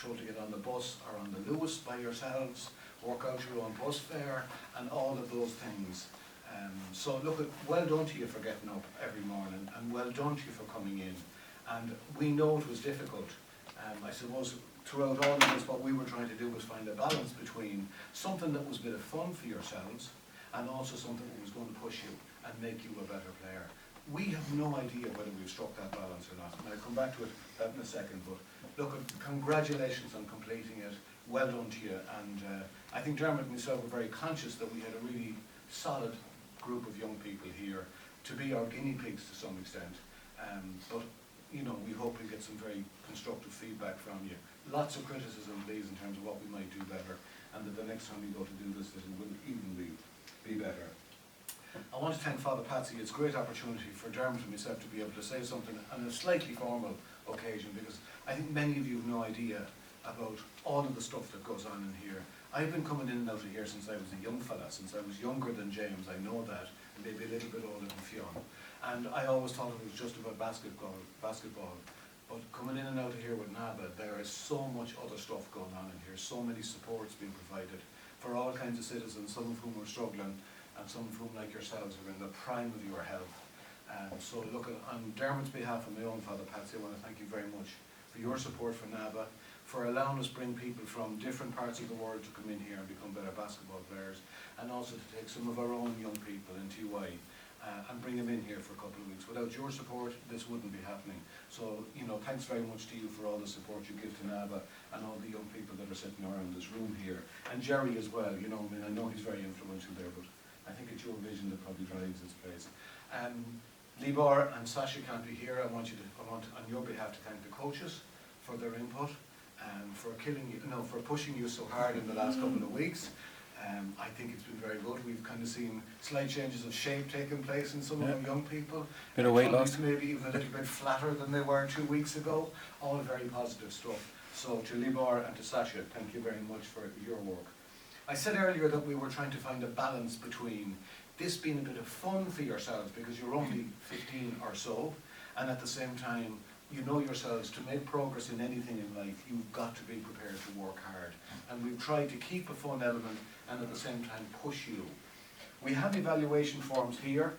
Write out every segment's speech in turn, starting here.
told to get on the bus or on the Lewis by yourselves, work out your own bus fare, and all of those things. So look, well done to you for getting up every morning, and well done to you for coming in. And we know it was difficult. I suppose throughout all of this, what we were trying to do was find a balance between something that was a bit of fun for yourselves, and also something that was going to push you and make you a better player. We have no idea whether we've struck that balance or not, and I'll come back to it that in a second. But look, congratulations on completing it. Well done to you. And I think Dermot and myself were very conscious that we had a really solid group of young people here to be our guinea pigs to some extent. But you know, we hope we get some very constructive feedback from you. Lots of criticism, please, in terms of what we might do better, and that the next time we go to do this, that it will even be better. I want to thank Father Patsy. It's a great opportunity for Dermot and myself to be able to say something on a slightly formal occasion, because I think many of you have no idea about all of the stuff that goes on in here. I've been coming in and out of here since I was a young fella, since I was younger than James, I know that, and maybe a little bit older than Fionn. And I always thought it was just about basketball. But coming in and out of here with NABA, there is so much other stuff going on in here, so many supports being provided for all kinds of citizens, some of whom are struggling, and some of whom, like yourselves, are in the prime of your health. So look, on Dermot's behalf and my own, Father Patsy, I want to thank you very much for your support for NABA, for allowing us to bring people from different parts of the world to come in here and become better basketball players, and also to take some of our own young people in TY and bring them in here for a couple of weeks. Without your support, this wouldn't be happening. So, you know, thanks very much to you for all the support you give to NABA and all the young people that are sitting around this room here. And Jerry as well, you know, I mean, I know he's very influential there, but I think it's your vision that probably drives this place. Libor and Sasha can't be here. I want on your behalf to thank the coaches for their input, for for pushing you so hard in the last couple of weeks. I think it's been very good. We've kind of seen slight changes of shape taking place in some of our young people. Bit of weight loss. Maybe even a little bit flatter than they were 2 weeks ago. All very positive stuff. So to Libor and to Sasha, thank you very much for your work. I said earlier that we were trying to find a balance between this being a bit of fun for yourselves, because you're only 15 or so, and at the same time, you know yourselves, to make progress in anything in life, you've got to be prepared to work hard. And we've tried to keep a fun element and at the same time push you. We have evaluation forms here,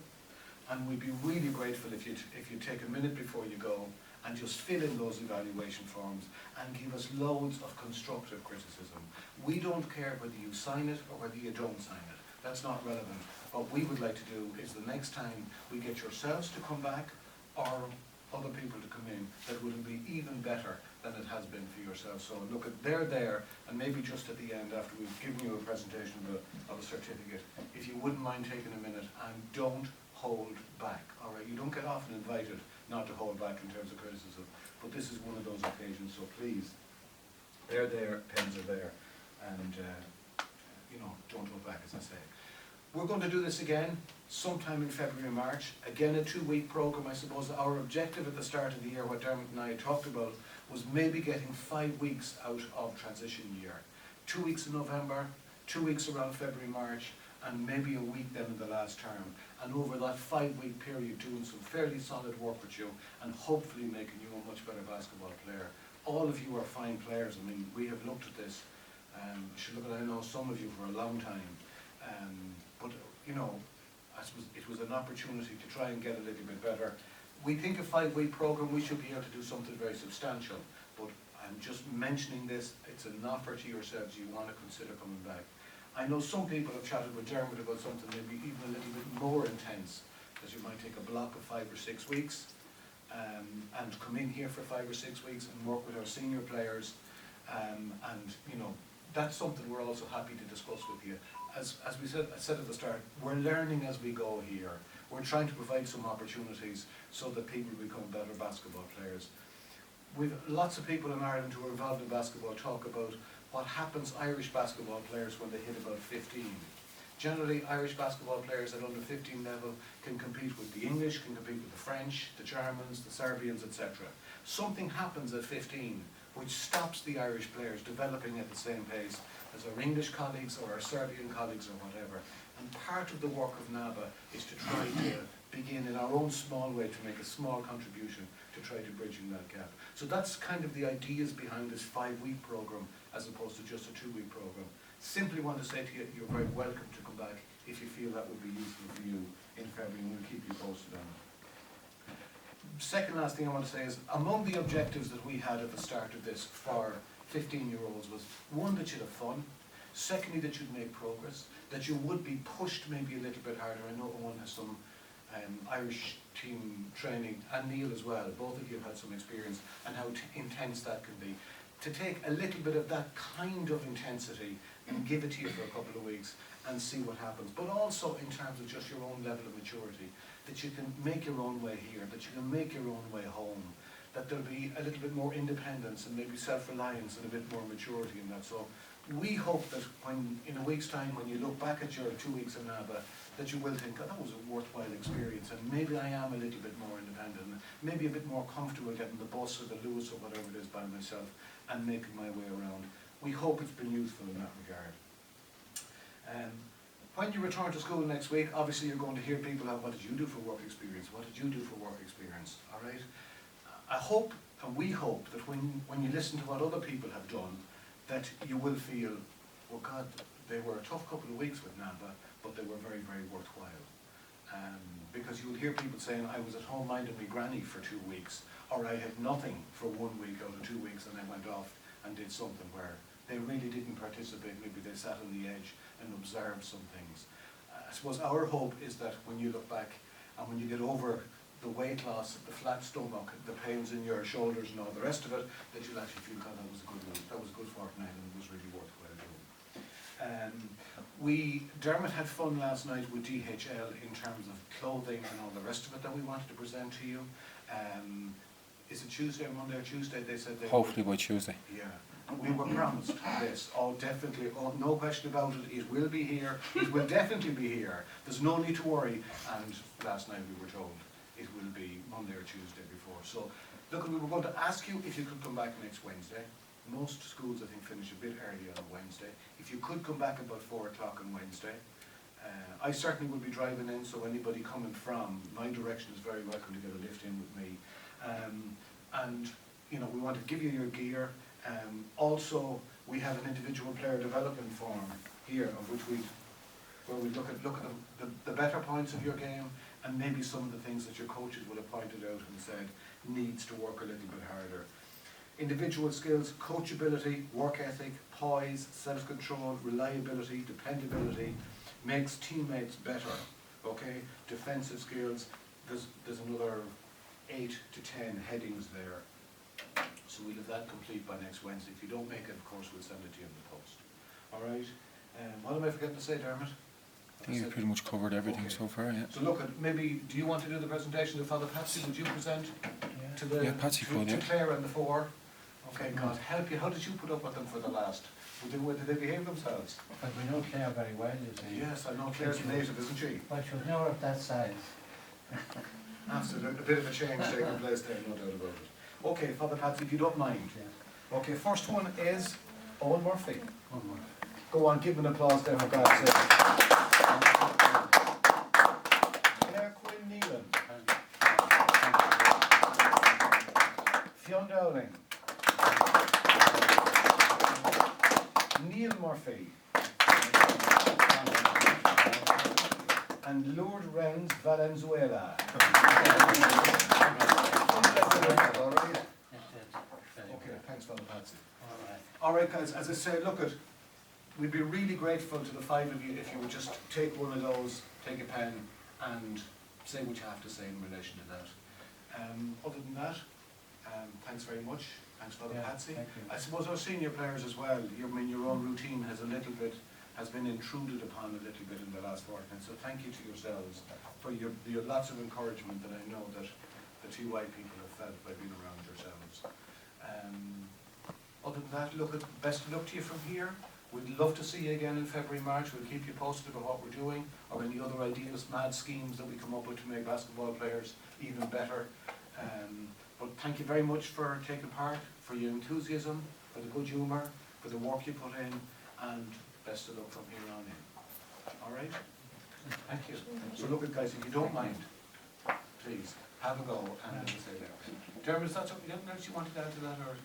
and we'd be really grateful if you'd take a minute before you go and just fill in those evaluation forms and give us loads of constructive criticism. We don't care whether you sign it or whether you don't sign it. That's not relevant. What we would like to do is the next time we get yourselves to come back, or other people to come in, that will be even better than it has been for yourselves. So look, they're there, and maybe just at the end, after we've given you a presentation of a certificate, if you wouldn't mind taking a minute and don't hold back. All right, you don't get often invited not to hold back in terms of criticism, but this is one of those occasions. So please, they're there, pens are there, and you know, don't hold back, as I say. We're going to do this again sometime in February or March. Again, a 2-week program. I suppose our objective at the start of the year, what Dermot and I had talked about, was maybe getting 5 weeks out of transition year. 2 weeks in November, 2 weeks around February, March, and maybe a week then in the last term. And over that 5-week period, doing some fairly solid work with you, and hopefully making you a much better basketball player. All of you are fine players. I mean, we have looked at this. I know some of you for a long time. But, you know, I suppose it was an opportunity to try and get a little bit better. We think a 5-week program, we should be able to do something very substantial. But I'm just mentioning this, it's an offer to yourselves, you want to consider coming back. I know some people have chatted with Dermot about something maybe even a little bit more intense, because you might take a block of 5 or 6 weeks and come in here for 5 or 6 weeks and work with our senior players. And, you know, that's something we're also happy to discuss with you. As we said at the start, we're learning as we go here. We're trying to provide some opportunities so that people become better basketball players. We've lots of people in Ireland who are involved in basketball talk about what happens Irish basketball players when they hit about 15. Generally, Irish basketball players at under 15 level can compete with the English, can compete with the French, the Germans, the Serbians, etc. Something happens at 15 which stops the Irish players developing at the same pace as our English colleagues or our Serbian colleagues or whatever. And part of the work of NABA is to try to begin in our own small way to make a small contribution to to try to bridge in that gap. So that's kind of the ideas behind this 5-week program as opposed to just a 2-week program. Simply want to say to you, you're very welcome to come back if you feel that would be useful for you in February, and we'll keep you posted on it. Second last thing I want to say is, among the objectives that we had at the start of this for 15-year-olds was, one, that you'd have fun. Secondly, that you'd make progress, that you would be pushed maybe a little bit harder. I know Owen has some Irish team training, and Neil as well. Both of you have had some experience and how intense that can be. To take a little bit of that kind of intensity and give it to you for a couple of weeks and see what happens. But also in terms of just your own level of maturity, that you can make your own way here, that you can make your own way home, that there'll be a little bit more independence and maybe self-reliance and a bit more maturity in that. So we hope that when, in a week's time, when you look back at your 2 weeks in NABA, that you will think, oh, that was a worthwhile experience, and maybe I am a little bit more independent, and maybe a bit more comfortable getting the bus or the Lewis or whatever it is by myself and making my way around. We hope it's been useful in that regard. When you return to school next week, obviously you're going to hear people have, what did you do for work experience? What did you do for work experience? All right? I hope, and we hope, that when you listen to what other people have done, that you will feel, oh God, they were a tough couple of weeks with NABA, but they were very, very worthwhile. Because you'll hear people saying, I was at home minding my granny for 2 weeks, or I had nothing for 1 week out of 2 weeks, and I went off and did something where they really didn't participate. Maybe they sat on the edge and observed some things. I suppose our hope is that when you look back and when you get over the weight loss, the flat stomach, the pains in your shoulders and all the rest of it, that you'll actually feel, God, that was a good week, that was a good fortnight, and it was really worthwhile doing. Dermot had fun last night with DHL in terms of clothing and all the rest of it that we wanted to present to you. Is it Tuesday or Monday or Tuesday? They said they hopefully by Tuesday. Yeah. We were promised this. Oh, definitely. Oh, no question about it. It will be here. It will definitely be here. There's no need to worry. And last night we were told it will be Monday or Tuesday before. So, look, we were going to ask you if you could come back next Wednesday. Most schools, I think, finish a bit early on Wednesday. If you could come back about 4 o'clock on Wednesday. I certainly will be driving in, so anybody coming from my direction is very welcome to get a lift in with me. And, you know, we want to give you your gear. Also, we have an individual player development form here, of which where we look at the better points of your game, and maybe some of the things that your coaches would have pointed out and said needs to work a little bit harder. Individual skills, coachability, work ethic, poise, self-control, reliability, dependability, makes teammates better. Okay, defensive skills. There's another 8 to 10 headings there. So we'll have that complete by next Wednesday. If you don't make it, of course, we'll send it to you in the post. All right. What am I forgetting to say, Dermot? I think you've pretty much covered everything so far, yeah. So look, maybe, do you want to do the presentation to Father Patsy? Would you present to the Patsy to Claire and the 4? Okay, God help you. How did you put up with them for the last? Did they behave themselves? But we know Claire very well, you see. Yes, I know Claire's a native, isn't she? But she was never of that size. Absolutely, a bit of a change taking place there, no doubt about it. Okay, Father Patsy, if you don't mind. Yes. Okay, first one is Owen Murphy. One more. Go on, give him an applause there for God's sake. Claire Quinn Neelan. Fionn Dowling. Neil Murphy. And Lourdes Renz Valenzuela. All right. Okay, thanks, Father Patsy. All right, guys, as I say, look, we'd be really grateful to the 5 of you if you would just take one of those, take a pen, and say what you have to say in relation to that. Other than that, thanks very much. Thanks, Father Patsy. Thank you. I suppose our senior players as well, your own routine has been intruded upon a little bit in the last fortnight, so thank you to yourselves for your lots of encouragement that I know that the TY people have felt by being around yourselves. Other than that, look, best of luck to you from here. We'd love to see you again in February, March. We'll keep you posted about what we're doing, or any other ideas, mad schemes that we come up with to make basketball players even better. But thank you very much for taking part, for your enthusiasm, for the good humour, for the work you put in, and best of luck from here on in. All right? Thank you. So look, guys, if you don't mind, please. have a go, and as I say there. Dermot, is that something else you wanted to add to that, or?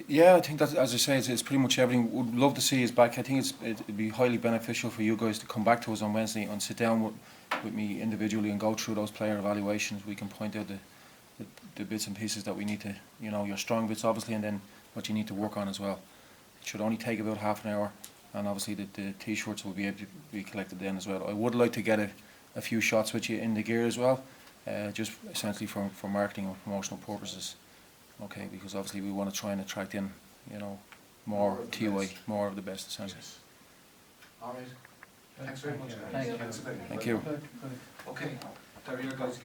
Yeah, I think that, as I say, it's pretty much everything. Would love to see us back. I think it'd be highly beneficial for you guys to come back to us on Wednesday and sit down with me individually and go through those player evaluations. We can point out the bits and pieces that we need to, your strong bits obviously, and then what you need to work on as well. It should only take about half an hour, and obviously the t-shirts will be able to be collected then as well. I would like to get a few shots with you in the gear as well, just essentially for marketing or promotional purposes. Okay, because obviously we want to try and attract in, more of the TOI, best. more of the best essentially. Yes. All right. Thanks very much, guys. Thank you. Thanks a million. Thank you. Good, good. Okay, there you go, guys.